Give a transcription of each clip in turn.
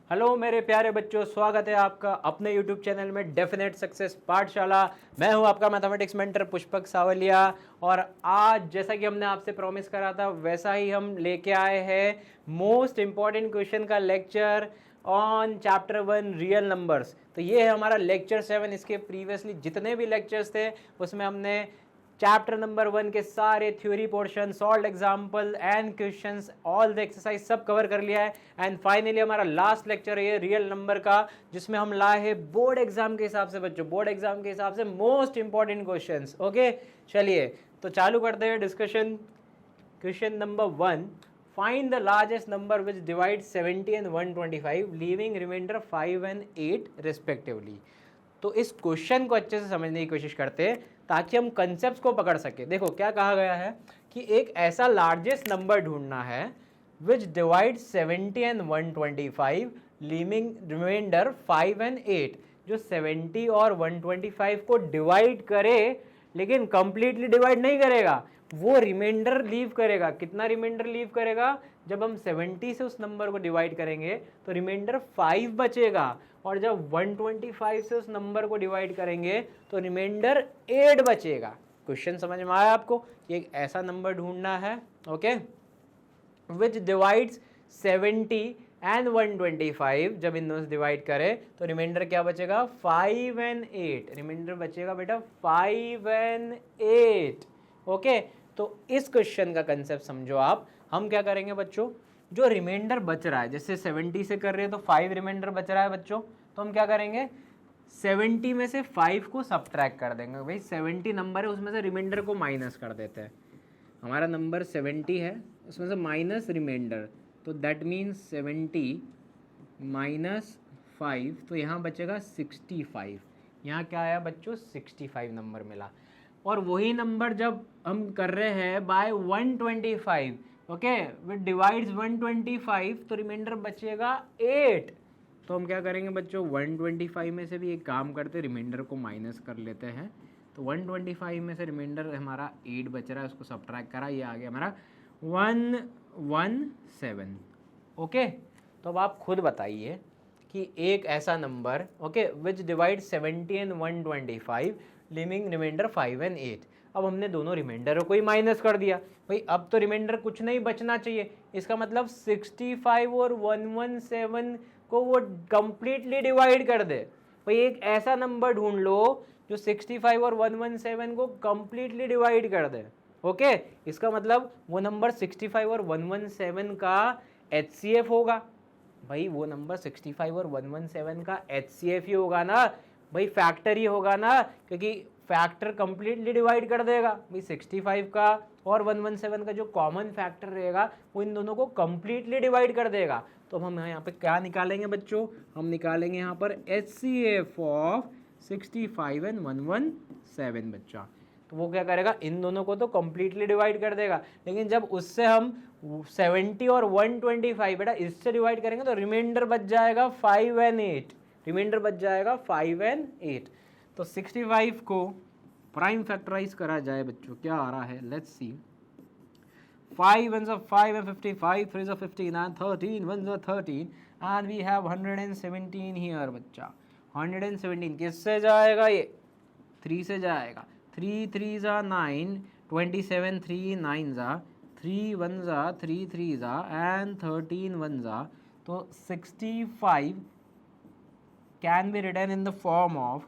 Hello मेरे प्यारे बच्चों, स्वागत है आपका अपने YouTube चैनल में डेफिनेट सक्सेस पाठशाला। मैं हूं आपका मैथमेटिक्स मेंटर पुष्पक सावलिया। और आज जैसा कि हमने आपसे प्रॉमिस करा था वैसा ही हम लेके आए हैं मोस्ट इम्पॉर्टेंट क्वेश्चन का lecture on chapter 1 real numbers. तो ये है हमारा लेक्चर 7। इसके प्रीवियसली जितने भी लेक्चर्स थे उसमें हमने चैप्टर नंबर 1 के सारे theory portion, solve example and questions, all the exercise सब कवर कर लिया है। एंड फाइनली हमारा लास्ट लेक्चर है रियल नंबर का, जिसमें हम लाए हैं बोर्ड एग्जाम के हिसाब से बच्चों, बोर्ड एग्जाम के हिसाब से मोस्ट इंपॉर्टेंट क्वेश्चंस। ओके, चलिए तो चालू करते हैं discussion. Question number 1, find the largest number which divide 70 and 125 leaving reminder 5 and 8 respectively. तो इस क्वेश्चन को अच्छे से समझने की कोशिश करते हैं ताकि हम कंसेप्ट को पकड़ सके। देखो क्या कहा गया है कि एक ऐसा लार्जेस्ट नंबर ढूंढना है which divide 70 and 125 leaving reminder 5 and 8, जो 70 और 125 को डिवाइड करे लेकिन कंप्लीटली डिवाइड नहीं करेगा, वो रिमाइंडर लीव करेगा। कितना रिमाइंडर लीव करेगा? जब हम 70 से उस नंबर को डिवाइड करेंगे तो रिमाइंडर 5 बचेगा, और जब 125 से उस नंबर को डिवाइड करेंगे तो रिमाइंडर 8 बचेगा। क्वेश्चन समझ में आया आपको? एक ऐसा नंबर ढूंढना है, ओके, विच डिवाइड्स 70 एंड 125। जब इन दोनों से डिवाइड करें तो रिमाइंडर क्या बचेगा? 5 एंड 8। रिमाइंडर बचेगा बेटा 5 एंड 8। ओके, तो इस क्वेश्चन का कंसेप्ट समझो आप। हम क्या करेंगे बच्चों, जो रिमाइंडर बच रहा है, जैसे 70 से कर रहे हैं तो 5 रिमाइंडर बच रहा है बच्चों, तो हम क्या करेंगे 70 में से 5 को सब्ट्रैक्ट कर देंगे। भाई 70 नंबर है, उसमें से रिमाइंडर को माइनस कर देते हैं। हमारा नंबर 70 है, उसमें से माइनस रिमाइंडर, तो दैट मीन्स 70 माइनस 5, तो यहाँ बचेगा 65। यहाँ क्या आया बच्चों? 65 नंबर मिला। और वही नंबर जब हम कर रहे हैं बाय 125, ओके, विच डिवाइड्स 125, तो रिमाइंडर बचेगा 8। तो हम क्या करेंगे बच्चों, 125 में से भी एक काम करते, रिमाइंडर को माइनस कर लेते हैं। तो 125 में से रिमाइंडर हमारा 8 बच रहा है, उसको सब्ट्रैक्ट करा, ये आ गया हमारा 117। ओके, तो अब आप खुद बताइए कि एक ऐसा number, okay, which divide 70 and 125 living reminder 5 and 8। अब हमने दोनों रिमाइंडरों को ही माइनस कर दिया। भाई अब तो रिमाइंडर कुछ नहीं बचना चाहिए, इसका मतलब 65 और 117 को वो कंप्लीटली डिवाइड कर दे। भाई एक ऐसा नंबर ढूंढ लो जो 65 और 117 को कंप्लीटली डिवाइड कर दे। ओके, इसका मतलब वो नंबर 65 और 117 का HCF होगा। भाई वो नंबर 65 और 117 का HCF ही होगा ना, भाई फैक्टर ही होगा ना, क्योंकि फैक्टर कंप्लीटली डिवाइड कर देगा। भाई 65 का और 117 का जो कॉमन फैक्टर रहेगा वो इन दोनों को कंप्लीटली डिवाइड कर देगा। तो हम यहाँ पे क्या निकालेंगे बच्चों? हम निकालेंगे यहाँ पर HCF ऑफ 65 एंड 117 बच्चा। तो वो क्या करेगा? इन दोनों को तो कंप्लीटली डिवाइड कर देगा, लेकिन जब उससे हम 70 और 125 बेटा इससे डिवाइड करेंगे तो रिमाइंडर बच जाएगा 5 एंड 8। रिमाइंडर बच जाएगा 5 एंड 8। तो 65 को प्राइम फैक्टराइज करा जाए बच्चों, क्या आ रहा है? Let's see. 5 ones are 5 and 55, 3s are 15 and 13 ones are 13 and we have 117 here बच्चा। 117 किससे जाएगा? ये 3 से जाएगा। 3 3s are 9, 27 3 9s are, 3 1s are 3 3s are and 13 1s are। तो 65 can be written in the form of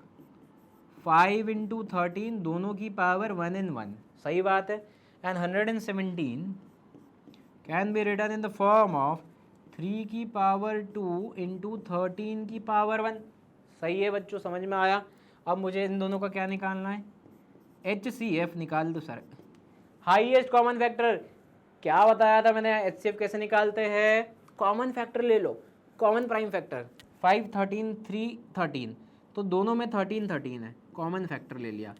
5 into 13, दोनों की power 1 in 1, सही बात है। and 117 can be written in the form of 3 की पावर 2 into 13 की power 1, सही है बच्चों, समझ में आया? अब मुझे इन दोनों का क्या निकालना है? HCF निकाल दो सर। हाईएस्ट कॉमन फैक्टर क्या बताया था मैंने? HCF कैसे निकालते हैं? कॉमन फैक्टर ले लो, कॉमन प्राइम फैक्टर। 5 13 3 13, तो दोनों में 13 13 है, कॉमन फैक्टर ले लिया।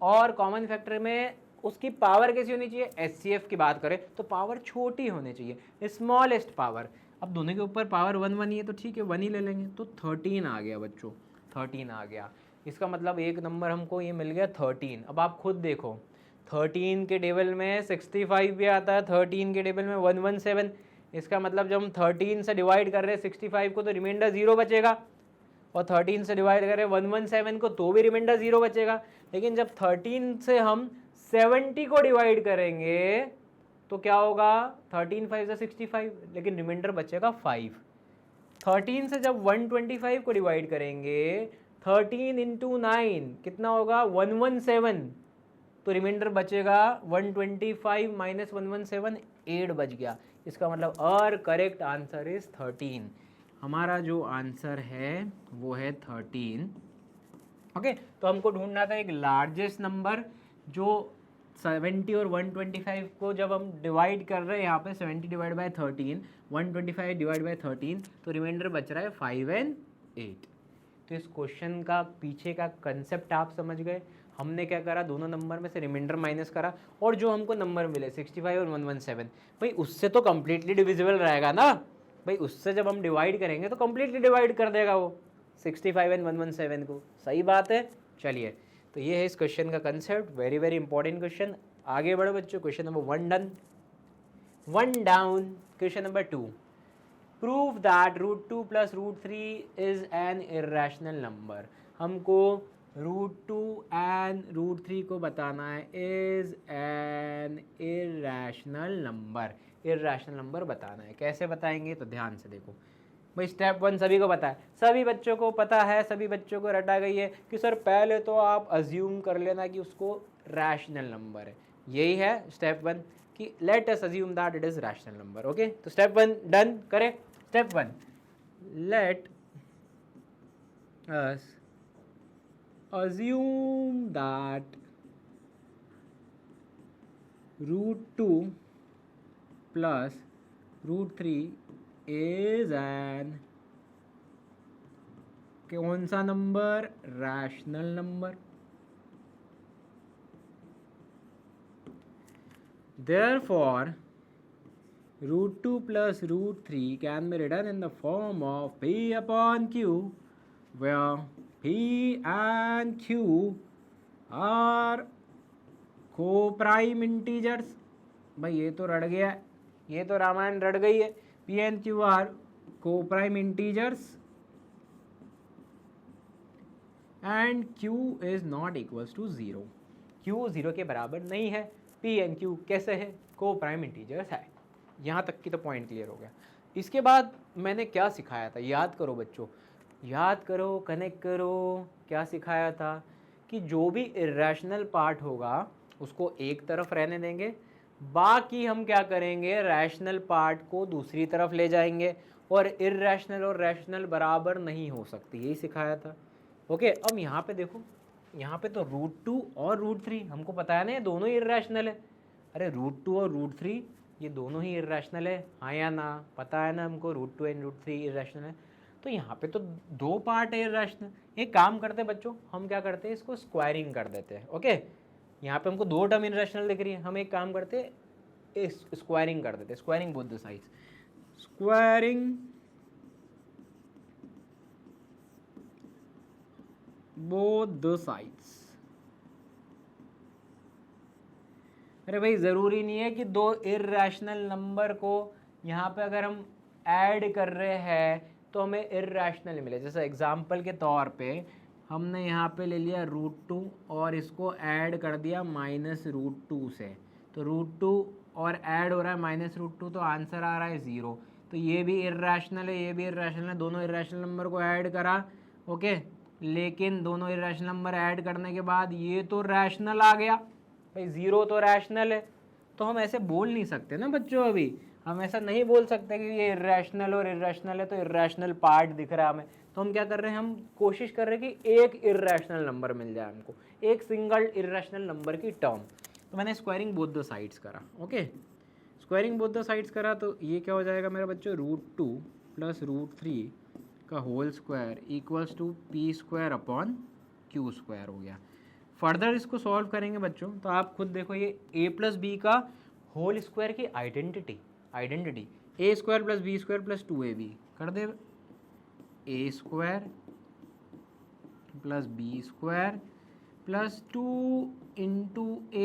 और कॉमन फैक्टर में उसकी पावर कैसी होनी चाहिए? HCF की बात करें तो पावर छोटी होनी चाहिए, स्मॉलेस्ट पावर। अब दोनों के ऊपर पावर 1 1 ही है तो ठीक है 1 ही ले लेंगे। तो 13 आ गया बच्चों, 13 आ गया। इसका मतलब एक नंबर हमको ये मिल गया 13। अब आप खुद देखो, 13 के टेबल में 65 भी आता है, 13 के टेबल में 117, इसका मतलब जब हम 13 से डिवाइड कर रहे हैं 65 को तो रिमाइंडर 0 बचेगा, और 13 से डिवाइड करें 117 को तो भी रिमाइंडर 0 बचेगा। लेकिन जब 13 से हम 70 को डिवाइड करेंगे तो क्या होगा, 13 5 65, लेकिन रिमाइंडर बचेगा 5। 13 से जब 125 को डिवाइड करेंगे 13 इंटू 9 कितना होगा 117, तो रिमाइंडर बचेगा 125 माइनस 117, 8 बच गया। इसका मतलब और करेक्ट आंसर इज 13। हमारा जो आंसर है वो है 13। ओके, तो हमको ढूंढना था एक लार्जेस्ट नंबर जो 70 और 125 को जब हम डिवाइड कर रहे हैं, यहाँ पे 70 डिवाइड बाय 13, 125 डिवाइड बाय 13, तो रिमाइंडर बच रहा है 5 और 8। तो इस क्वेश्चन का पीछे का कंसेप्ट आप समझ गए। हमने क्या करा, दोनों नंबर में से रिमाइंडर माइनस करा, और जो हमको नंबर मिले 65 और 117, भाई उससे तो कम्प्लीटली डिविजिबल रहेगा ना भाई, उससे जब हम डिवाइड करेंगे तो कम्प्लीटली डिवाइड कर देगा वो 65 एंड 117 को। सही बात है। चलिए, तो ये है इस क्वेश्चन का concept, very very important question. आगे बढ़ो बच्चों, question number 1 done, 1 down. Question number 2, prove that √2 plus √3 is an irrational number. हमको √2 एंड √3 को बताना है is an irrational number. Irrational number बताना है, कैसे बताएंगे तो ध्यान से देखो भाई। स्टेप 1 सभी को पता है, सभी बच्चों को पता है, सभी बच्चों को रटा गई है कि सर पहले तो आप अज्यूम कर लेना कि उसको रैशनल नंबर है। यही है स्टेप 1 कि let us assume that it is rational number. Okay, तो स्टेप 1 डन करें। Step 1, let us assume that √2 plus √3 is an कौन सा number, rational number. Therefore, √2 plus √3 can be written in the form of P upon Q, where P and Q are co-prime integers। भाई ये तो रट गया, ये तो रामायण रट गई है। P and Q are co-prime integers and Q is not equals to 0। Q 0 के बराबर नहीं है। P एंड Q कैसे है, को प्राइम इंटीजर्स है। यहाँ तक की तो पॉइंट क्लियर हो गया। इसके बाद मैंने क्या सिखाया था, याद करो बच्चों, याद करो, कनेक्ट करो। क्या सिखाया था कि जो भी इर्रेशनल पार्ट होगा उसको एक तरफ रहने देंगे, बाकी हम क्या करेंगे, रैशनल पार्ट को दूसरी तरफ ले जाएंगे, और इर्रेशनल और रैशनल बराबर नहीं हो सकती, यही सिखाया था। ओके, अब यहाँ पे देखो, यहाँ पे तो √2 और √3 हमको पता है ना ये दोनों ही इर्रेशनल है। अरे √2 और √3 ये दोनों ही इर्रेशनल है, हाँ या ना, पता है ना हमको √2 एंड √3 इर्रेशनल है। तो यहाँ पे तो दो पार्ट है इर्रेशनल। एक काम करते हैं बच्चों, हम क्या करते हैं, इसको स्क्वायरिंग कर देते हैं। ओके, यहाँ पे हमको दो टर्म इर्रेशनल दिख रही है, हम एक काम करते हैं स्क्वायरिंग कर देते हैं, squaring both the sides, squaring both the sides। अरे भाई ज़रूरी नहीं है कि दो इर्रेशनल नंबर को यहाँ पे अगर हम ऐड कर रहे हैं तो हमें इर्रेशनल मिले। जैसे एग्जांपल के तौर पे हमने यहाँ पे ले लिया √2 और इसको ऐड कर दिया -√2 से, तो √2 और ऐड हो रहा है -√2, तो आंसर आ रहा है 0। तो ये भी इर्रेशनल है, ये भी इर्रेशनल है, दोनों इर्रेशनल नंबर को ऐड करा। ओके, लेकिन दोनों इर्रेशनल नंबर ऐड करने के बाद ये तो रैशनल आ गया भाई, 0 तो रैशनल है। तो हम ऐसे बोल नहीं सकते ना बच्चों, अभी हम ऐसा नहीं बोल सकते कि ये इर्रेशनल और इर्रेशनल है तो इर्रेशनल पार्ट दिख रहा है हमें। तो हम क्या कर रहे हैं, हम कोशिश कर रहे हैं कि एक इर्रेशनल नंबर मिल जाए हमको, एक सिंगल इर्रेशनल नंबर की टर्म। तो मैंने स्क्वायरिंग बोथ द साइड्स करा। Okay, squaring both the sides करा तो ये क्या हो जाएगा मेरा बच्चों, √2 प्लस √3 का whole square equals to p² upon q² हो गया। फर्दर इसको सॉल्व करेंगे बच्चों तो आप खुद देखो, ये a प्लस बी का होल स्क्वायर की identity a² plus b² plus 2ab कर दे, a² plus b² plus 2 into a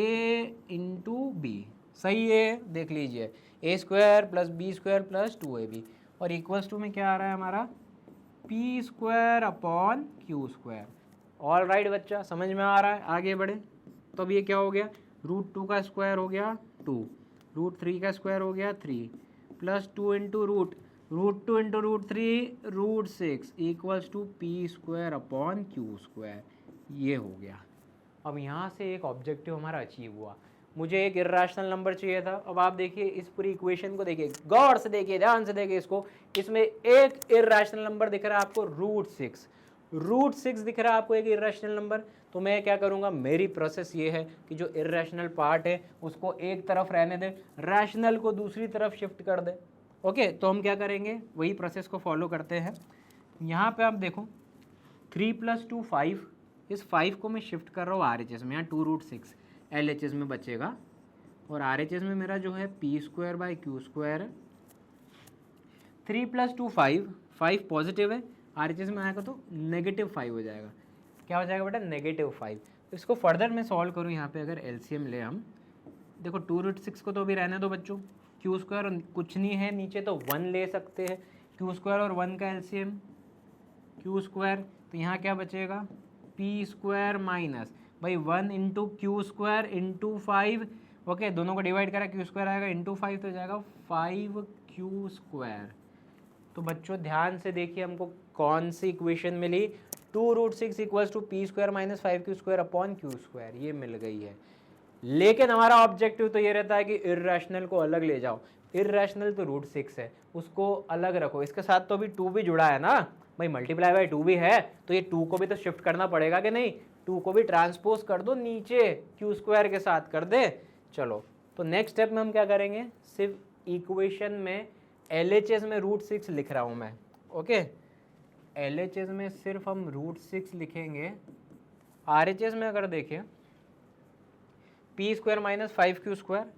into B सही है, देख लीजिए A square plus B square plus 2ab और इक्वल्स टू में क्या आ रहा है हमारा P square upon Q square. All right बच्चा, समझ में आ रहा है? आगे बढ़े तो अब ये क्या हो गया, √2 का स्क्वायर हो गया 2, √3 का स्क्वायर हो गया 3 plus 2 into √2 into √3 √6 equals to P square upon Q square. ये हो गया। अब यहाँ से एक ऑब्जेक्टिव हमारा अचीव हुआ। मुझे एक इर्रेशनल नंबर चाहिए था। अब आप देखिए इस पूरी इक्वेशन को देखिए, गौर से देखिए, ध्यान से देखिए इसको। इसमें एक इर्रेशनल नंबर दिख रहा है आपको √6 दिख रहा है आपको एक इर्रेशनल नंबर। तो मैं क्या करूँगा, मेरी प्रोसेस ये है कि जो इर्रेशनल पार्ट है उसको एक तरफ रहने दे, रैशनल को दूसरी तरफ शिफ्ट कर दे। ओके, तो हम क्या करेंगे, वही प्रोसेस को फॉलो करते हैं। यहाँ पे आप देखो 3 + 2 5, इस 5 को मैं शिफ्ट कर रहा हूँ RHS में, यहाँ 2√6 LHS में बचेगा और RHS में मेरा जो है P square by Q square है। 3 + 2 5, 5 पॉजिटिव है, RHS में आएगा तो -5 हो जाएगा। क्या हो जाएगा बेटा, -5। तो इसको फर्दर मैं सॉल्व करूँ, यहाँ पे अगर LCM ले हम, देखो 2√6 को तो अभी रहने दो बच्चों, क्यू स्क्वायर कुछ नहीं है नीचे तो 1 ले सकते हैं, क्यू स्क्वायर और 1 का LCM क्यू स्क्वायर, तो यहाँ क्या बचेगा पी स्क्वायर माइनस भाई 1 into Q square into 5। Okay, दोनों को डिवाइड करा, क्यू स्क्वायर आएगा इंटू 5 तो जाएगा 5 क्यू स्क्वायर। तो बच्चों ध्यान से देखिए हमको कौन सी इक्वेशन मिली, 2√6 equals to P square minus 5 q square upon Q square, ये मिल गई है। लेकिन हमारा ऑब्जेक्टिव तो ये रहता है कि इर्रेशनल को अलग ले जाओ। इर्रेशनल तो √6 है, उसको अलग रखो। इसके साथ तो अभी 2 भी जुड़ा है ना भाई, मल्टीप्लाई बाई 2 भी है, तो ये 2 को भी तो शिफ्ट करना पड़ेगा कि नहीं, 2 को भी ट्रांसपोज कर दो नीचे, क्यू स्क्वायर के साथ कर दे। चलो, तो नेक्स्ट स्टेप में हम क्या करेंगे, सिर्फ इक्वेशन में LHS में √6 लिख रहा हूँ मैं। ओके, LHS में सिर्फ हम √6 लिखेंगे। RHS में अगर देखें P square minus 5 q square,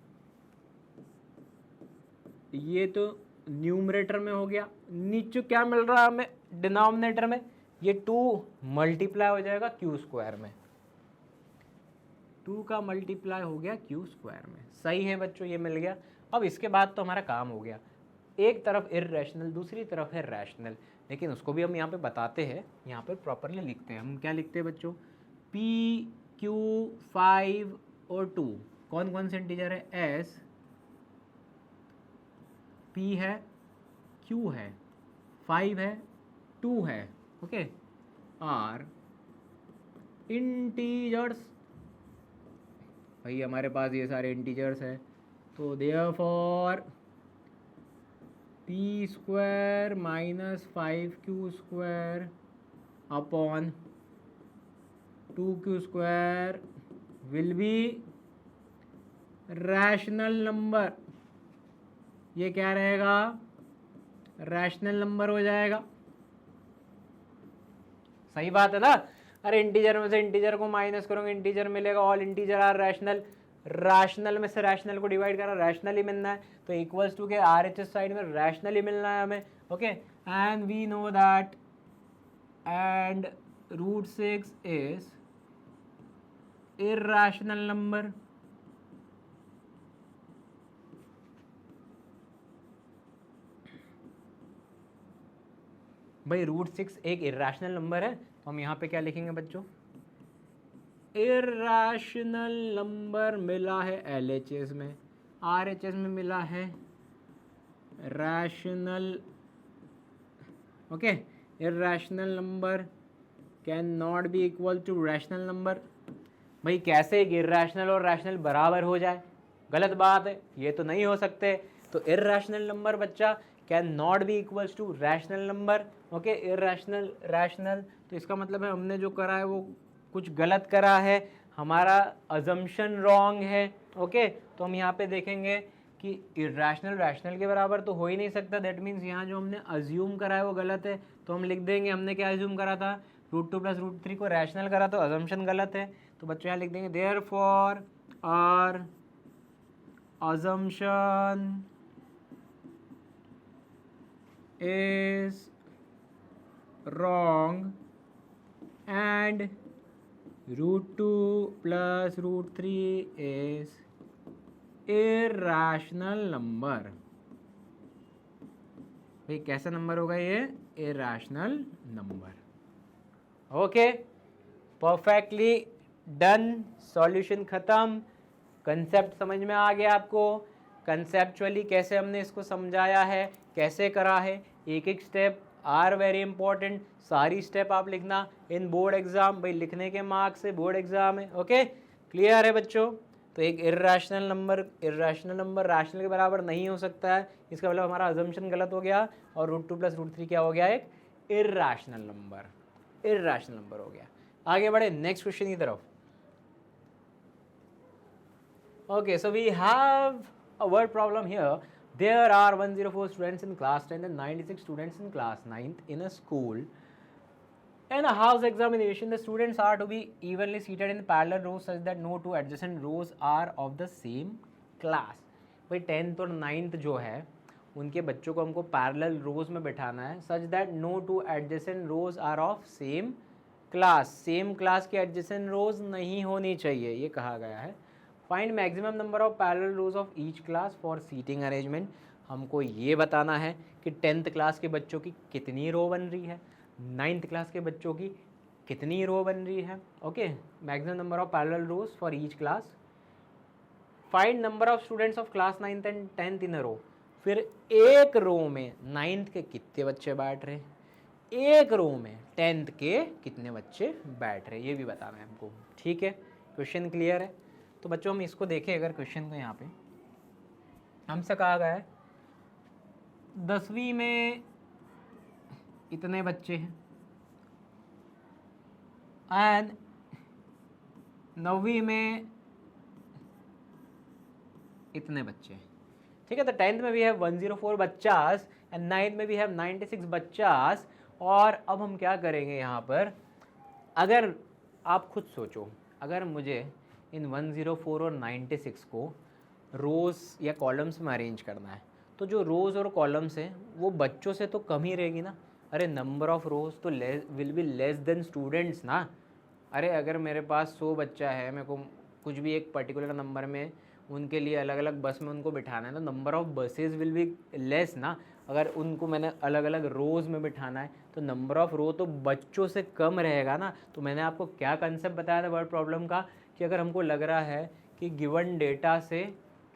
ये तो न्यूमरेटर में हो गया। नीचे क्या मिल रहा है हमें डिनोमिनेटर में, ये 2 मल्टीप्लाई हो जाएगा क्यू स्क्वायर में, 2 का मल्टीप्लाई हो गया क्यू स्क्वायर में। सही है बच्चों, ये मिल गया। अब इसके बाद तो हमारा काम हो गया, एक तरफ इर्रेशनल दूसरी तरफ है रैशनल, लेकिन उसको भी हम यहाँ पे बताते हैं, यहाँ पे प्रॉपरली लिखते हैं। हम क्या लिखते हैं बच्चों, पी क्यू 5 और 2 कौन कौन से इंटीजर है, एस पी है, क्यू है, 5 है, 2 है। ओके, आर इंटीजर्स, भाई हमारे पास ये सारे इंटीजर्स है, तो therefore P square minus 5 q square upon 2 Q square will be rational number. ये क्या रहेगा, रैशनल नंबर हो जाएगा। सही बात है ना। अरे इंटीजर में से इंटीजर को माइनस करोगे इंटीजर मिलेगा, all integer are rational, rational में से रैशनल को डिवाइड करा, रैशनल ही मिलना है, तो इक्वल्स टू के RHS साइड में रैशनल ही मिलना है हमें। Okay, and we know that and √6 is irrational number. भाई √6 एक इर्रेशनल नंबर है, तो हम यहाँ पे क्या लिखेंगे बच्चों, इर्रेशनल नंबर मिला है LHS में, RHS में मिला है rational. Okay, irrational number can not be equal to rational number. भाई कैसे इर्रेशनल और रैशनल बराबर हो जाए, गलत बात है, ये तो नहीं हो सकते। तो इर्रेशनल नंबर बच्चा can not be equals to rational number. Okay, irrational rational, तो इसका मतलब है हमने जो करा है वो कुछ गलत करा है, हमारा अजम्पशन रॉन्ग है। ओके, तो हम यहाँ पे देखेंगे कि इर्रेशनल रैशनल के बराबर तो हो ही नहीं सकता, दैट मीन्स यहाँ जो हमने अज्यूम करा है वो गलत है। तो हम लिख देंगे हमने क्या अज्यूम करा था, √2 + √3 को रैशनल करा, तो अजम्पशन गलत है। तो बच्चों यहाँ लिख देंगे therefore our assumption is wrong and √2 + √3 is irrational number. भाई कैसा नंबर होगा ये? Irrational number. Okay, perfectly done, solution खत्म। कंसेप्ट समझ में आ गया आपको? कंसेप्चुअली कैसे हमने इसको समझाया है, कैसे करा है, एक एक स्टेप आर वेरी इंपॉर्टेंट। सारी स्टेप आप लिखना इन बोर्ड एग्जाम, भाई लिखने के मार्क्स से बोर्ड एग्जाम है। ओके, क्लियर है बच्चों? तो एक इर्रेशनल नंबर रैशनल के बराबर नहीं हो सकता है, इसका मतलब हमारा अजम्पशन गलत हो गया, और √2 + √3 क्या हो गया? एक इर्रेशनल नंबर हो गया। आगे बढ़े नेक्स्ट क्वेश्चन की तरफ। Okay, so we have a word problem here. There are 104 students in class 10 and 96 students in class 9th in a school. In a house examination, the students are to be evenly seated in parallel rows such that no two adjacent rows are of the same class. भाई 10th और 9th जो है उनके बच्चों को हमको parallel रोज में बिठाना है, such that no two adjacent rows are of same class. Same class के एडजेसेंट रोज नहीं होनी चाहिए, ये कहा गया है। Find maximum number of parallel rows of each class for seating arrangement. हमको ये बताना है कि 10th क्लास के बच्चों की कितनी रो बन रही है, 9th क्लास के बच्चों की कितनी रो बन रही है। Okay, maximum number of parallel rose for each class. Find number of students of class 9th and 10th in a रो। फिर एक रो में 9th के कितने बच्चे बैठ रहे, एक रो में 10th के कितने बच्चे बैठ रहे, ये भी बताना है हमको। ठीक है, क्वेश्चन क्लियर है? तो बच्चों हम इसको देखें अगर क्वेश्चन को, यहाँ पे हमसे कहा गया है 10वीं में इतने बच्चे हैं एंड 9वीं में इतने बच्चे हैं। ठीक है, तो 10th में भी है 104 बच्चास एंड 9th में भी है 96 बच्चास। और अब हम क्या करेंगे यहाँ पर, अगर आप खुद सोचो, अगर मुझे इन 104 और 96 को रोज़ या कॉलम्स में अरेंज करना है, तो जो रोज़ और कॉलम्स हैं वो बच्चों से तो कम ही रहेगी ना। अरे नंबर ऑफ़ रोज़ तो will be less than students ना। अरे अगर मेरे पास 100 बच्चा है, मेरे को कुछ भी एक पर्टिकुलर नंबर में उनके लिए अलग अलग बस में उनको बिठाना है, तो number of buses will be less ना। अगर उनको मैंने अलग अलग रोज़ में बिठाना है तो नंबर ऑफ़ रो तो बच्चों से कम रहेगा ना। तो मैंने आपको क्या कंसेप्ट बताया था वर्ड प्रॉब्लम का, कि अगर हमको लग रहा है कि गिवन डेटा से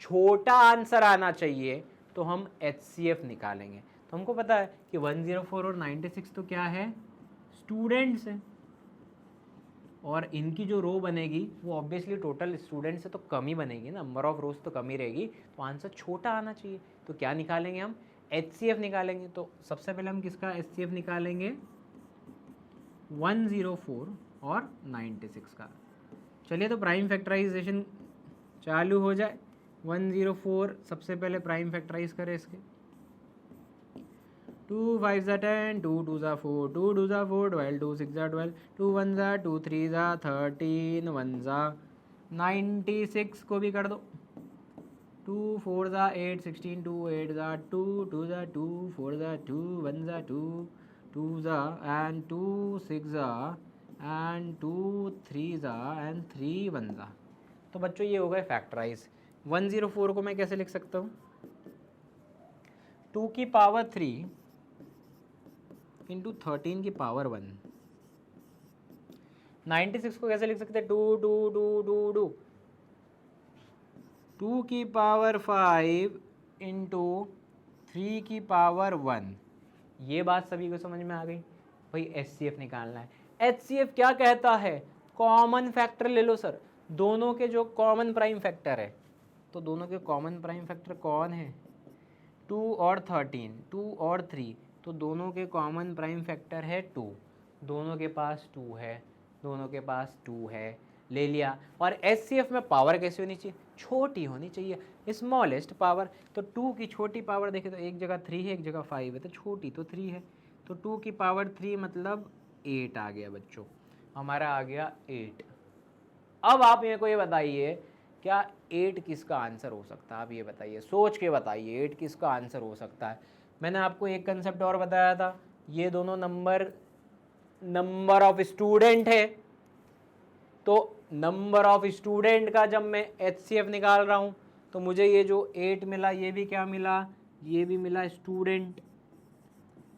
छोटा आंसर आना चाहिए तो हम HCF निकालेंगे। तो हमको पता है कि 104 और 96 तो क्या है, स्टूडेंट्स हैं, और इनकी जो रो बनेगी वो ऑब्वियसली टोटल स्टूडेंट से तो कम ही बनेगी, नंबर ऑफ रोज तो कम ही रहेगी, तो आंसर छोटा आना चाहिए। तो क्या निकालेंगे हम, HCF निकालेंगे। तो सबसे पहले हम किसका HCF निकालेंगे, 104 और 96 का। चलिए तो प्राइम फैक्टराइजेशन चालू हो जाए। 104 सबसे पहले प्राइम फैक्टराइज करें इसके। 2 5 10, 2 2 4, 2 2 4, 12 2 6 12, 2 1 2 3 13, 1 96 को भी कर दो। 2 4 8 16, 2 8 2 2 2 4 2 1 2 2 and 2 6 and 2 3 and 3 1। तो बच्चों ये हो गए फैक्टराइज। 104 को मैं कैसे लिख सकता हूँ, 2 की पावर 3 इंटू 13 की पावर 1। 96 को कैसे लिख सकते हैं, 2 2 2 2 2 2 की पावर 5 इंटू 3 की पावर 1। ये बात सभी को समझ में आ गई। भाई HCF निकालना है। HCF क्या कहता है, कॉमन फैक्टर ले लो सर, दोनों के जो कॉमन प्राइम फैक्टर है। तो दोनों के कॉमन प्राइम फैक्टर कौन है, 2 और 13, 2 और 3, तो दोनों के कॉमन प्राइम फैक्टर है 2। दोनों के पास 2 है, दोनों के पास 2 है, ले लिया। और HCF में पावर कैसी होनी चाहिए, छोटी होनी चाहिए, स्मॉलेस्ट पावर। तो 2 की छोटी पावर देखें तो एक जगह 3 है, एक जगह 5 है, तो छोटी तो 3 है। तो 2 की पावर 3 मतलब 8 आ गया बच्चों, हमारा आ गया 8। अब आप मेरे को ये बताइए, क्या 8 किसका आंसर हो सकता है, आप ये बताइए, सोच के बताइए 8 किसका आंसर हो सकता है। मैंने आपको एक कंसेप्ट और बताया था, ये दोनों नंबर ऑफ स्टूडेंट है, तो नंबर ऑफ स्टूडेंट का जब मैं HCF निकाल रहा हूँ तो मुझे ये जो 8 मिला ये भी क्या मिला, ये भी मिला स्टूडेंट।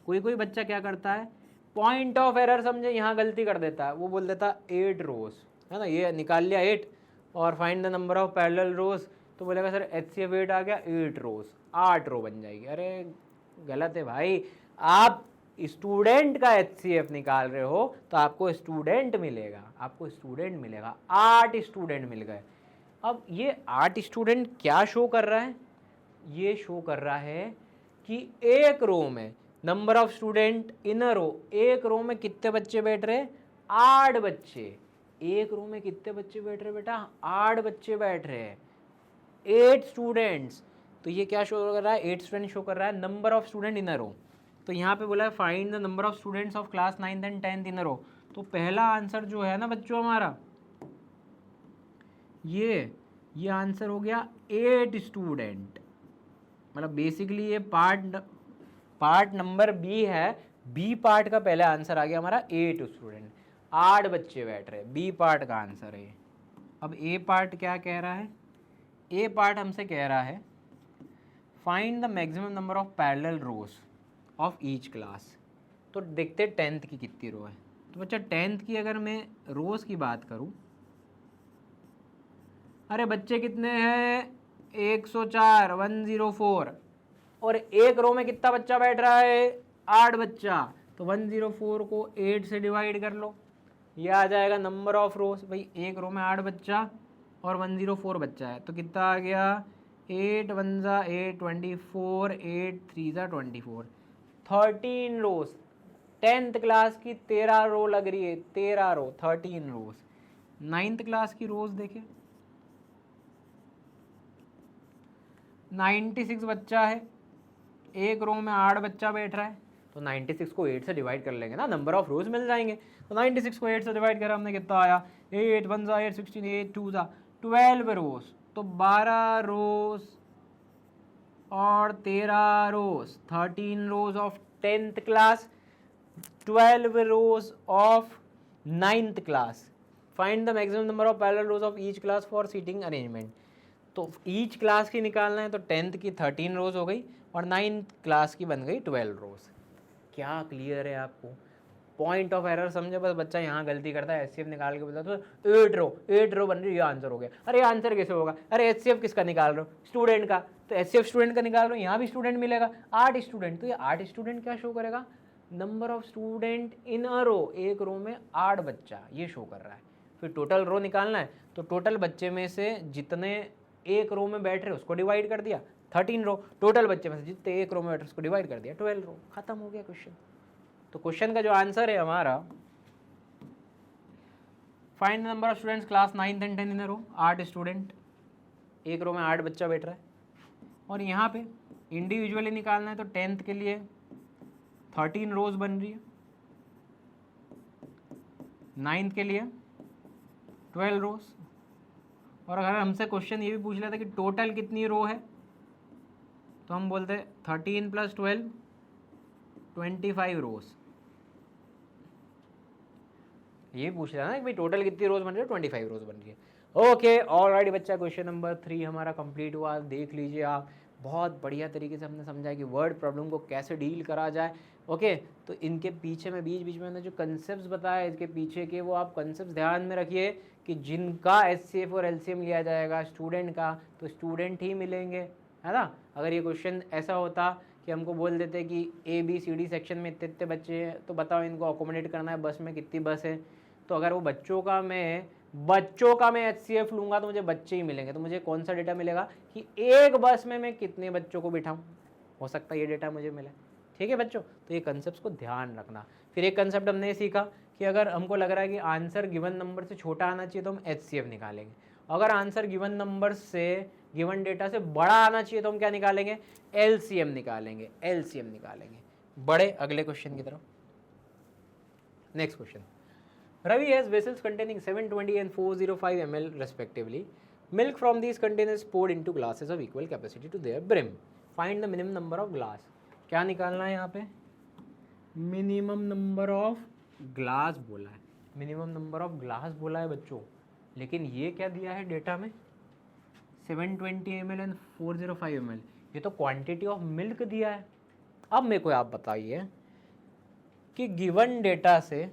कोई कोई बच्चा क्या करता है, पॉइंट ऑफ एरर समझे यहाँ गलती कर देता है, वो बोल देता 8 रोज, है ना, ये निकाल लिया 8 और find the number of parallel रोज, तो बोलेगा सर HCF 8 आ गया, 8 रोज, 8 रो बन जाएगी। अरे गलत है भाई, आप स्टूडेंट का HCF निकाल रहे हो तो आपको स्टूडेंट मिलेगा, आपको स्टूडेंट मिलेगा, 8 स्टूडेंट मिल गए। अब ये 8 स्टूडेंट क्या शो कर रहा है, ये शो कर रहा है कि एक रो में number of student in a रो, एक रो में कितने बच्चे बैठ रहे, 8 बच्चे। एक रो में कितने बच्चे बैठ रहे बेटा, 8 बच्चे बैठ रहे हैं, 8 स्टूडेंट्स। तो ये क्या शो कर रहा है, 8 स्टूडेंट शो कर रहा है, number of student in a रो। तो यहाँ पे बोला है find the number of students of class 9th and 10th in a रो। तो पहला आंसर जो है ना बच्चों हमारा, ये आंसर हो गया 8 स्टूडेंट। मतलब बेसिकली ये पार्ट नंबर बी है, बी पार्ट का पहला आंसर आ गया हमारा 8 स्टूडेंट, 8 बच्चे बैठ रहे, बी पार्ट का आंसर है। अब ए पार्ट क्या कह रहा है, ए पार्ट हमसे कह रहा है find the maximum number of parallel rows of each class. तो देखते 10th की कितनी रो है। तो बच्चा 10th की अगर मैं रोज की बात करूं, अरे बच्चे कितने हैं, 104, 104, और एक रो में कितना बच्चा बैठ रहा है, 8 बच्चा। तो 104 को 8 से डिवाइड कर लो, ये आ जाएगा नंबर ऑफ रोज। भाई एक रो में 8 बच्चा और 104 बच्चा है, तो कितना आ गया, 8 1 जा 8, 24, 8 3 जा 24, 13 रोज। 10th क्लास की 13 रो लग रही है, 13 रो, 13 रोज। 9th क्लास की रोज देखे, 96 बच्चा है, एक रो में 8 बच्चा बैठ रहा है, तो 96 को 8 से डिवाइड कर लेंगे ना, नंबर ऑफ रोज मिल जाएंगे। तो 96 को 8 से डिवाइड करा हमने, कितना आया, 8 1 जा 8, 16, 8 2 जा 12 रोज। तो 12 रोज और 13 rows, 13 rows of 10th class, 12 rows of 9th class. Find the maximum number of parallel rows of each class for seating arrangement. तो ईच क्लास की निकालना है, तो 10th की 13 रोज हो गई और 9th क्लास की बन गई 12 रोज। क्या क्लियर है आपको, पॉइंट ऑफ एरर समझे, बस बच्चा यहाँ गलती करता है, HCF निकाल के बोलता है तो 8 रो बन रही है, ये आंसर हो गया। अरे आंसर कैसे होगा, अरे HCF किसका निकाल रहे हो, स्टूडेंट का, तो HCF स्टूडेंट का निकाल रहे हो, यहाँ भी स्टूडेंट मिलेगा, 8 स्टूडेंट। तो ये 8 स्टूडेंट क्या शो करेगा, number of student in a रो, एक रो में 8 बच्चा, ये शो कर रहा है। फिर टोटल रो निकालना है, तो टोटल बच्चे में से जितने एक रो में बैठ रहे उसको डिवाइड कर दिया, 13 रो, टोटल बच्चे में से जितने एक रो में बैठ रहे उसको डिवाइड कर दिया, 12 रो, खत्म हो गया क्वेश्चन। तो क्वेश्चन का जो आंसर है हमारा, find the number of students class 9th and 10th in a row, 8 student, एक रो में 8 बच्चा बैठ रहा है। और यहाँ पे इंडिविजुअली निकालना है, तो 10th के लिए 13 रोज बन रही है, 9th के लिए 12 रोज। और अगर हमसे क्वेश्चन ये भी पूछ लेता कि टोटल कितनी रो है, तो हम बोलते 13 + 12, 25 रोज। ये पूछ रहा है ना कि भाई टोटल कितनी रोज बन रही है, 25 रोज बन रही है। ओके ऑलराइट बच्चा, क्वेश्चन नंबर 3 हमारा कंप्लीट हुआ। देख लीजिए आप, बहुत बढ़िया तरीके से हमने समझा कि वर्ड प्रॉब्लम को कैसे डील करा जाए। ओके, तो इनके पीछे में बीच बीच में मैंने जो कंसेप्ट बताया इसके पीछे के, वो आप कंसेप्ट ध्यान में रखिए कि जिनका HCF और LCM लिया जाएगा स्टूडेंट का, तो स्टूडेंट ही मिलेंगे, है ना। अगर ये क्वेश्चन ऐसा होता कि हमको बोल देते कि ABCD सेक्शन में इतने इतने बच्चे हैं, तो बताओ इनको अकोमोडेट करना है, बस में कितनी बस है, तो अगर वो बच्चों का मैं HCF लूँगा तो मुझे बच्चे ही मिलेंगे, तो मुझे कौन सा डेटा मिलेगा कि एक बस में मैं कितने बच्चों को बिठाऊँ, हो सकता है ये डेटा मुझे मिले। ठीक है बच्चों, तो ये कंसेप्ट को ध्यान रखना। फिर एक कंसेप्ट हमने ये सीखा कि अगर हमको लग रहा है कि आंसर गिवन नंबर से छोटा आना चाहिए तो हम HCF निकालेंगे, अगर आंसर गिवन नंबर से गिवन डेटा से बड़ा आना चाहिए तो हम क्या निकालेंगे, LCM निकालेंगे, LCM निकालेंगे। बड़े अगले क्वेश्चन की तरफ। Next question, Ravi has vessels containing 720 and 405 ml respectively. Milk from these containers poured into glasses of equal capacity to their brim. Find the minimum number of glass. क्या निकालना है यहाँ पे, मिनिमम नंबर ऑफ ग्लास बोला है, minimum number of glass बोला है बच्चों, लेकिन ये क्या दिया है डेटा में, 720 ml एंड 405 ml, ये तो क्वांटिटी ऑफ मिल्क दिया है। अब मेरे को आप बताइए कि गिवन डेटा से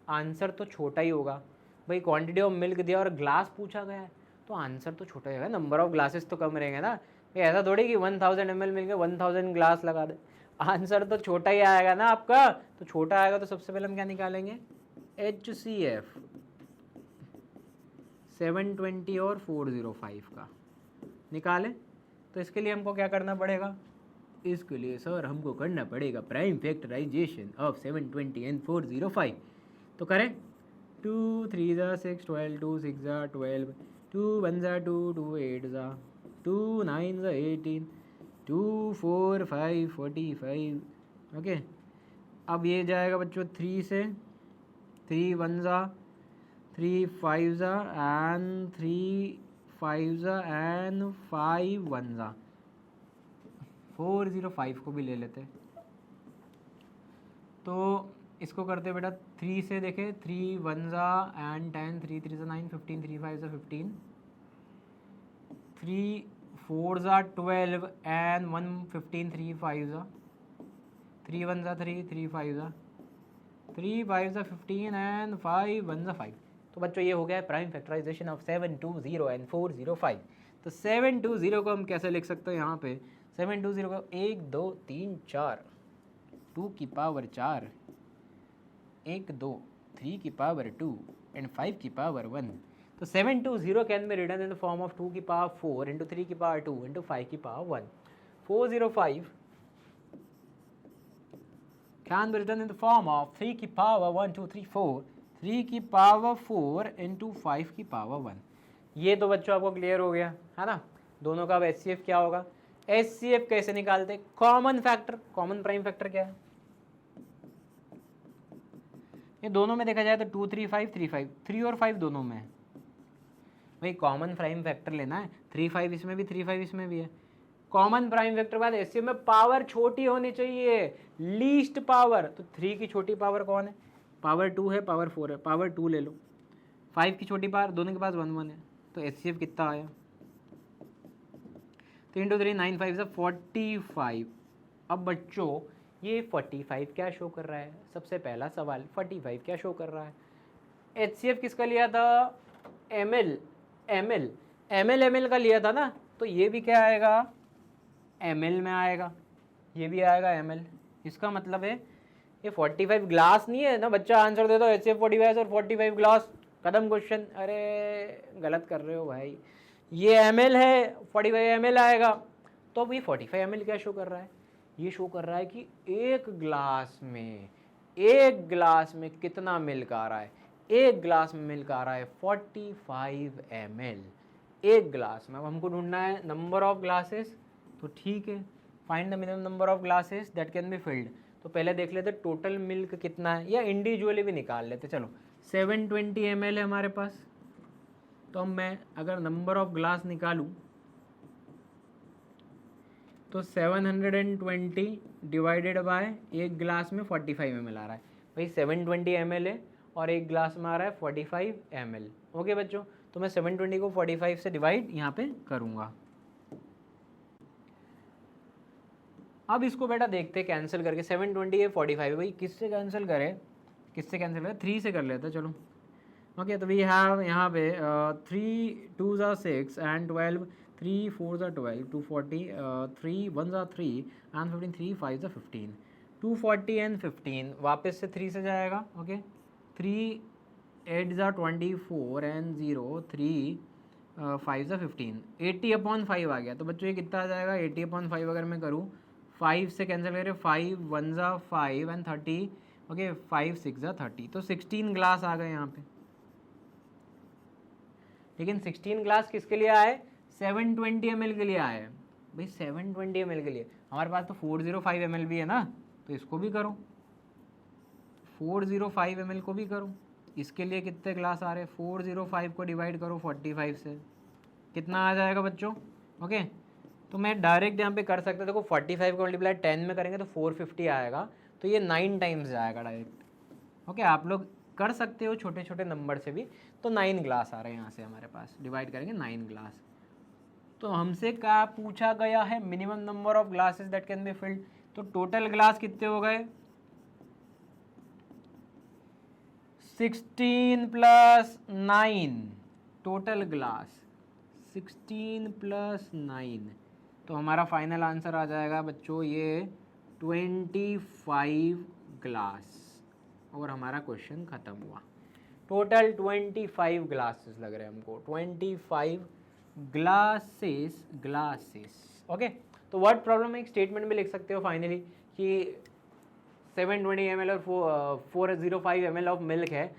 आंसर तो छोटा ही होगा भाई, क्वांटिटी ऑफ मिल्क दिया और ग्लास पूछा गया है तो आंसर तो छोटा ही होगा, नंबर ऑफ ग्लासेस तो कम रहेंगे ना। ये ऐसा थोड़ी कि 1000 ml मिल गया 1000 ग्लास लगा दे, आंसर तो छोटा ही आएगा ना आपका। तो छोटा आएगा तो सबसे पहले हम क्या निकालेंगे, HCF 720 और 405 का निकालें। तो इसके लिए हमको क्या करना पड़ेगा, इसके लिए सर हमको करना पड़ेगा प्राइम फैक्टराइजेशन ऑफ 720 एंड 405। तो करें, 2 3 ज़ा 6 12, 2 6 ज़ा 12, 2 1 ज़ा 2, 2 8 ज़ा 2, 9 ज़ा 18, 2 4 5 45। ओके, अब ये जाएगा बच्चों 3 से, 3 1 ज़ा 3 5 ज़ा एंड 3 5 ज़ा एंड 5 1 ज़ा, 405 को भी ले लेते। तो इसको करते बेटा 3 से, देखे 3 1 ज़ा एंड 10, 3 3 ज़ा 9, 15, 3 5 ज़ा 15, 3 4 ज़ा 12 एंड 1 15, 3 5 ज़ा, 3 1 ज़ा 3, 3 5 ज़ा 3 5 ज़ा 15 एंड 5 1 ज़ा 5। तो बच्चों ये हो गया है प्राइम फैक्टराइजेशन ऑफ 720 एंड 405। तो 720 को हम कैसे लिख सकते हैं, यहाँ पे 720 को 1 2 3 4, 2 की पावर 4, 1 2 3 की पावर 2 एंड 5 की पावर 1। तो 720 can be written in the form of 2 की पावर 4 इंटू 3 की पावर 2 इंटू 5 की power 1। 405 can be written in the form of 3 की power 1 2 3 4, 3 की पावर 4 इंटू 5 की पावर 1। ये तो बच्चों आपको क्लियर हो गया है ना। दोनों का अब HCF क्या होगा, HCF कैसे निकालते, common factor, common prime factor क्या है, ये दोनों में देखा जाए तो 2 3 5 3 5, 3 और 5 दोनों में है भाई। कॉमन प्राइम फैक्टर लेना है, 3 5 इसमें भी 3 5 इसमें भी है। कॉमन प्राइम वेक्टर बाद HCF में पावर छोटी होनी चाहिए, लीस्ट पावर। तो 3 की छोटी पावर कौन है, पावर 2 है, पावर 4 है, पावर 2 ले लो। 5 की छोटी पावर, दोनों के पास 1 1 है, तो HCF कितना आया, 3 2 3 9 5 45। अब बच्चों ये 45 क्या शो कर रहा है, सबसे पहला सवाल 45 क्या शो कर रहा है। HCF किसका लिया था, ml का लिया था ना, तो ये भी क्या आएगा, ml में आएगा, ये भी आएगा ml। इसका मतलब है ये 45 ग्लास नहीं है ना, बच्चा आंसर दे दो HCF 45 और 45 ग्लास, कदम क्वेश्चन। अरे गलत कर रहे हो भाई, ये ml है, 45 ml आएगा। तो अब ये 45 ml क्या शो कर रहा है, ये शो कर रहा है कि एक गिलास में कितना मिल्क आ रहा है, एक गिलास में मिल्क आ रहा है 45 ml एक गिलास में। अब हमको ढूंढना है नंबर ऑफ ग्लासेस, तो ठीक है, find the minimum number of glasses that can be filled. तो पहले देख लेते टोटल मिल्क कितना है, या इंडिविजुअली भी निकाल लेते। चलो 720 ml है हमारे पास, तो मैं अगर नंबर ऑफ ग्लास निकालूं तो 720 डिवाइडेड बाय एक गिलास में 45 ml आ रहा है भाई। 720 ml है और एक गिलास में आ रहा है 45 ml। ओके बच्चों, तो मैं 720 को 45 से डिवाइड यहाँ पे करूँगा। अब इसको बेटा देखते कैंसिल करके, 720 है 45 है भाई, किससे कैंसिल करें, 3 से कर लेते हैं। चलो ओके, तो वी हैव यहाँ पे 3 2 ज़ा 6 एंड 12, 3 4 ज़ा 12, 240, 3 1 ज़ा 3 एंड 15, 3 5 ज़ा 15, 240 एंड 15 वापस से 3 से जाएगा। ओके, 3 8 ज़ा 24 एंड 0 3 5 ज़ा 15, 80/5 आ गया। तो बच्चों ये कितना आ जाएगा, 80/5 अगर मैं करूँ 5 से कैंसिल करें, 5 1 ज़ा 5 एंड 30, ओके 5 6 ज़ा 30, तो 16 ग्लास आ गए यहाँ पे। लेकिन 16 ग्लास किसके लिए आए, 720 ml के लिए आए भाई। 720 ml के लिए हमारे पास तो 405 ml भी है ना, तो इसको भी करो, 405 ml को भी करो। इसके लिए कितने ग्लास आ रहे हैं, 405 को डिवाइड करो 45 से, कितना आ जाएगा बच्चों। ओके, तो मैं डायरेक्ट यहाँ पे कर सकता, देखो 45 को मल्टीप्लाई 10 में करेंगे तो 450 आएगा, तो ये 9 टाइम्स जाएगा डायरेक्ट। ओके, आप लोग कर सकते हो छोटे छोटे नंबर से भी। तो 9 ग्लास आ रहे हैं यहाँ से हमारे पास, डिवाइड करेंगे 9 ग्लास। तो हमसे क्या पूछा गया है, minimum number of glasses that can be filled. तो टोटल ग्लास कितने हो गए, 16 प्लस 9, टोटल ग्लास 16 प्लस 9, तो हमारा फाइनल आंसर आ जाएगा बच्चों ये 25 ग्लास, और हमारा क्वेश्चन खत्म हुआ। टोटल 25 ग्लासेस लग रहे हैं हमको, 25 ग्लासेस। ओके, तो वर्ड प्रॉब्लम में एक स्टेटमेंट भी लिख सकते हो फाइनली कि 720 ml और 405 ml ऑफ मिल्क है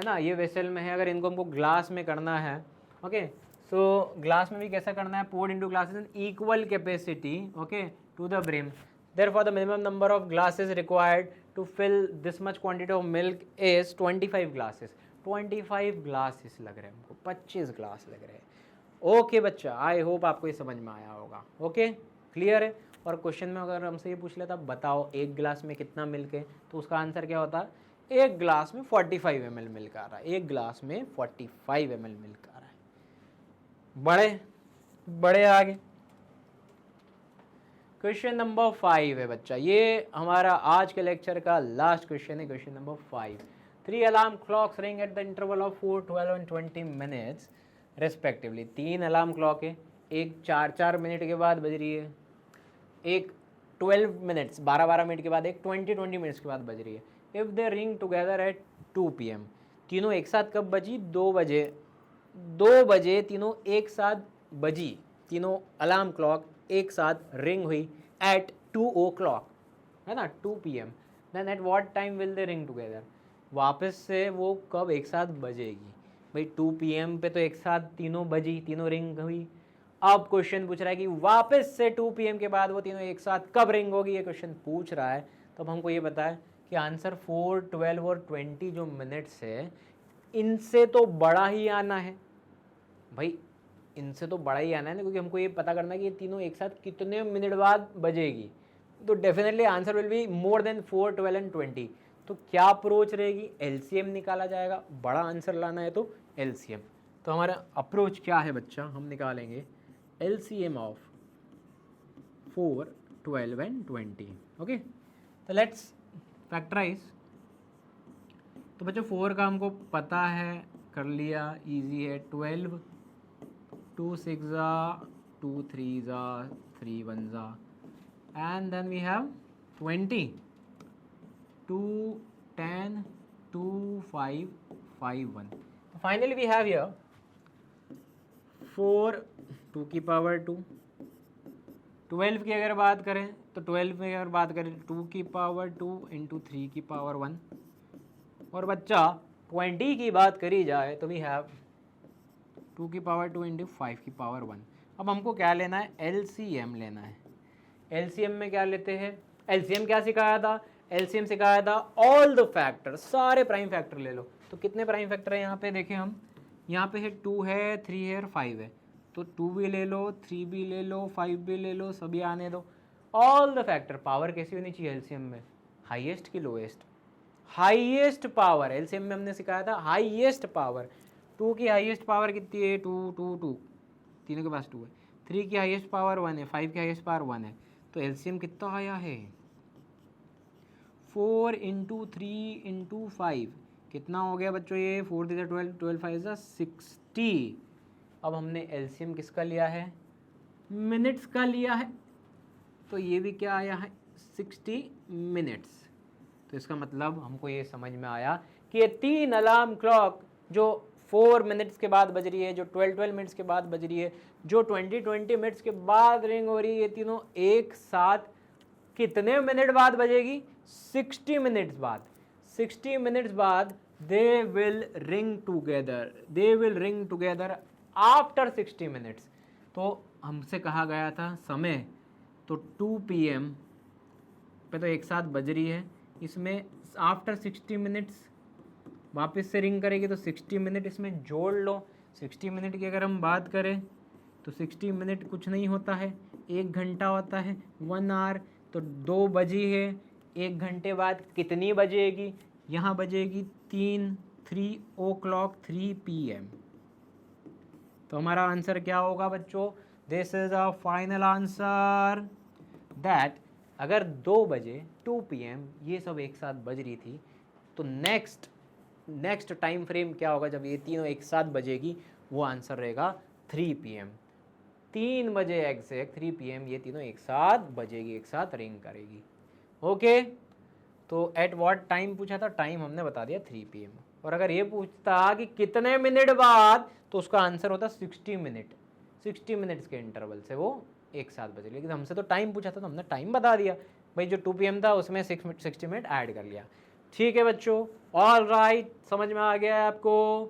ना, ये वेसल में है, अगर इनको हमको ग्लास में करना है, ओके, सो ग्लास में भी कैसा करना है, poured into glasses in equal capacity, okay, to the brim. Therefore, the minimum number of glasses required to fill this much quantity of milk is 25 glasses. 25 glasses लग रहे हैं हमको, 25 ग्लास लग रहे हैं। ओके बच्चा, आई होप आपको ये समझ में आया होगा। ओके, क्लियर है। और क्वेश्चन में अगर हमसे ये पूछ लेता बताओ एक गिलास में कितना मिल्क है, तो उसका आंसर क्या होता है, एक गिलास में 45 ml मिल्क आ रहा है, एक गिलास में 45 ml मिल्क आ रहा है। बड़े आगे क्वेश्चन नंबर 5 है बच्चा, ये हमारा आज के लेक्चर का लास्ट क्वेश्चन है, question number 5। 3 alarm clocks ring at the interval of 4, 12 and 20 minutes respectively. 3 alarm clock है, एक 4-4 मिनट के बाद बज रही है, एक 12 मिनट्स 12-12 मिनट के बाद, एक 20-20 मिनट्स के बाद बज रही है। If they ring together at 2 PM, तीनों एक साथ कब बजी, 2 बजे तीनों एक साथ बजी, तीनों अलार्म क्लॉक एक साथ रिंग हुई एट 2 o'clock, है ना, 2 PM। Then at what time will they ring together, वापस से वो कब एक साथ बजेगी भाई, 2 PM पे तो एक साथ तीनों बजी, तीनों रिंग हुई। अब क्वेश्चन पूछ रहा है कि वापस से 2 PM के बाद वो तीनों एक साथ कब रिंग होगी, ये क्वेश्चन पूछ रहा है। तो अब हमको ये पता है कि आंसर 4, 12 और 20 जो मिनट्स है, इनसे तो बड़ा ही आना है भाई, इनसे तो बड़ा ही आना है ना, क्योंकि हमको ये पता करना है कि ये तीनों एक साथ कितने मिनट बाद बजेगी। तो definitely answer will be more than 4, 12 and 20। तो क्या अप्रोच रहेगी, LCM निकाला जाएगा, बड़ा आंसर लाना है तो LCM। तो हमारा अप्रोच क्या है बच्चा, हम निकालेंगे LCM ऑफ 4, 12 एंड 20। ओके, तो लेट्स फैक्टराइज। तो बच्चों 4 का हमको पता है, कर लिया, इजी है। 12, 2 6 2 3 3 1 and then we have 20, 2 10 2 5 5 1। Finally we have here 4 2 की पावर 2, 12 की अगर बात करें तो 12 में अगर बात करें 2 की पावर 2 इंटू 3 की पावर 1, और बच्चा 20 की बात करी जाए तो वी हैव 2 की पावर 2 इंटू 5 की पावर 1। अब हमको क्या लेना है, LCM लेना है। LCM में क्या लेते हैं, LCM क्या सिखाया था, LCM सिखाया था ऑल द फैक्टर, सारे प्राइम फैक्टर ले लो। तो कितने प्राइम फैक्टर है यहाँ पे, देखें हम, यहाँ पे है 2 है, 3 है और 5 है, तो 2 भी ले लो, 3 भी ले लो, 5 भी ले लो, सभी आने दो। ऑल द फैक्टर, पावर कैसी होनी चाहिए LCM में, हाईएस्ट की लोएस्ट, हाईएस्ट पावर। LCM में हमने सिखाया था हाईएस्ट पावर। 2 की हाईएस्ट पावर कितनी है, 2 2 2, तीनों के पास 2 है। 3 की हाईएस्ट पावर 1 है, 5 की हाईएस्ट पावर 1 है, तो LCM कितना आया है, 4 इंटू 3 इंटू 5, कितना हो गया बच्चों ये, 4 3 12, 12 5 60। अब हमने LCM किसका लिया है, मिनट्स का लिया है, तो ये भी क्या आया है, 60 मिनट्स। तो इसका मतलब हमको ये समझ में आया कि ये 3 अलार्म क्लॉक जो 4 मिनट्स के बाद बज रही है, जो 12 मिनट्स के बाद बज रही है, जो 20 मिनट्स के बाद रिंग हो रही है, ये तीनों एक साथ कितने मिनट बाद बजेगी, 60 मिनट्स बाद। 60 मिनट्स बाद they will ring together after 60 minutes. तो हमसे कहा गया था समय, तो 2 PM पे तो एक साथ बज रही है, इसमें आफ्टर 60 मिनट्स वापस से रिंग करेगी, तो 60 मिनट इसमें जोड़ लो। 60 मिनट की अगर हम बात करें तो 60 मिनट कुछ नहीं होता है, 1 घंटा होता है, 1 आवर। तो 2 बजी है, 1 घंटे बाद कितनी बजेगी, यहाँ बजेगी 3 o'clock 3 PM। तो हमारा आंसर क्या होगा बच्चों, this is a final answer that अगर 2 बजे 2 PM ये सब एक साथ बज रही थी तो नेक्स्ट टाइम फ्रेम क्या होगा जब ये तीनों एक साथ बजेगी, वो आंसर रहेगा 3 PM। 3 बजे एग्जैक्ट 3 PM ये तीनों एक साथ बजेगी, एक साथ रिंग करेगी। ओके, तो एट व्हाट टाइम पूछा था, टाइम हमने बता दिया 3 PM। और अगर ये पूछता कि कितने मिनट बाद, तो उसका आंसर होता 60 मिनट। 60 मिनट्स के इंटरवल से वो एक साथ बजे। लेकिन हमसे तो टाइम पूछा था तो हमने टाइम बता दिया भाई, जो 2 PM था उसमें 60 मिनट ऐड कर लिया। ठीक है बच्चों, ऑल राइट, समझ में आ गया है आपको,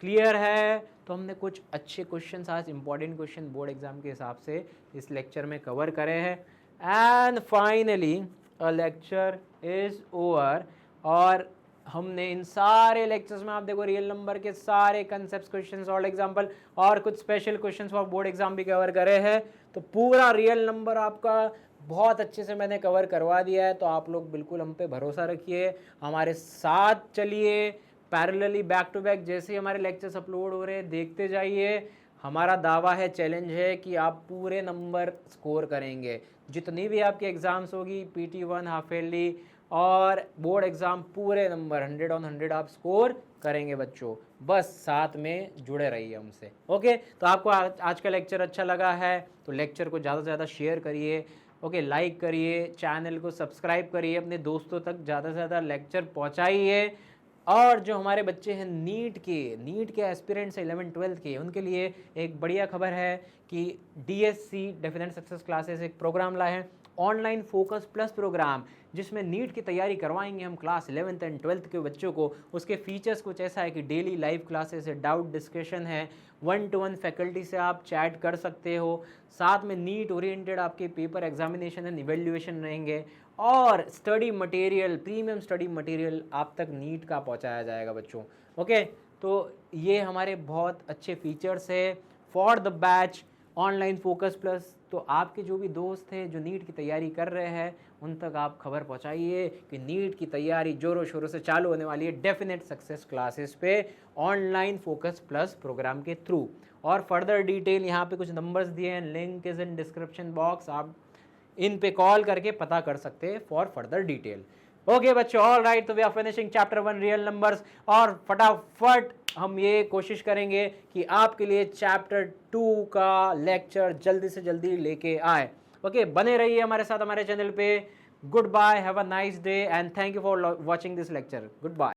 क्लियर है? तो हमने कुछ अच्छे क्वेश्चन आज इंपॉर्टेंट क्वेश्चन बोर्ड एग्जाम के हिसाब से इस लेक्चर में कवर करे हैं। And finally a lecture is over. और हमने इन सारे लेक्चर्स में आप देखो रियल नंबर के सारे कंसेप्ट, क्वेश्चंस और एग्जांपल और कुछ special questions for board exam भी कवर करे हैं। तो पूरा रियल नंबर आपका बहुत अच्छे से मैंने कवर करवा दिया है। तो आप लोग बिल्कुल हम पे भरोसा रखिए, हमारे साथ चलिए पैरेलली बैक टू बैक। जैसे ही हमारे लेक्चर्स अपलोड हो रहे हैं देखते जाइए। हमारा दावा है, चैलेंज है कि आप पूरे नंबर स्कोर करेंगे। जितनी भी आपकी एग्ज़ाम्स होगी, PT1, हाफ ईयरली और बोर्ड एग्ज़ाम, पूरे नंबर 100 on 100 आप स्कोर करेंगे बच्चों। बस साथ में जुड़े रहिए हमसे। ओके, तो आपको आज का लेक्चर अच्छा लगा है तो लेक्चर को ज़्यादा से ज़्यादा शेयर करिए। ओके, लाइक करिए, चैनल को सब्सक्राइब करिए, अपने दोस्तों तक ज़्यादा से ज़्यादा लेक्चर पहुँचाइए। और जो हमारे बच्चे हैं नीट के एस्पिरेंट्स 11th-12th के, उनके लिए एक बढ़िया खबर है कि DSC डेफिनेट सक्सेस क्लासेस एक प्रोग्राम लाए हैं, ऑनलाइन फोकस प्लस प्रोग्राम, जिसमें नीट की तैयारी करवाएंगे हम क्लास 11th एंड 12th के बच्चों को। उसके फीचर्स कुछ ऐसा है कि डेली लाइव क्लासेस है, डाउट डिस्कशन है, 1-to-1 फैकल्टी से आप चैट कर सकते हो, साथ में नीट ओरिएंटेड आपके पेपर एग्जामिनेशन एंड इवेल्युएशन रहेंगे, और study material, premium study material आप तक नीट का पहुंचाया जाएगा बच्चों। ओके, तो ये हमारे बहुत अच्छे फीचर्स है for the batch online focus plus. तो आपके जो भी दोस्त हैं जो नीट की तैयारी कर रहे हैं, उन तक आप खबर पहुंचाइए कि नीट की तैयारी जोरों शोरों से चालू होने वाली है डेफिनेट सक्सेस क्लासेस पे ऑनलाइन फोकस प्लस प्रोग्राम के थ्रू। और फर्दर डिटेल यहाँ पे कुछ नंबर्स दिए हैं, link is in description box, आप इन पे कॉल करके पता कर सकते हैं फॉर फर्दर डिटेल। ओके बच्चों, ऑल राइट, तो we are finishing chapter 1 real numbers. और फटाफट हम ये कोशिश करेंगे कि आपके लिए चैप्टर 2 का लेक्चर जल्दी से जल्दी लेके आए। ओके, बने रहिए हमारे साथ हमारे चैनल पे। Good bye, have a nice day and thank you for watching this lecture. Good bye.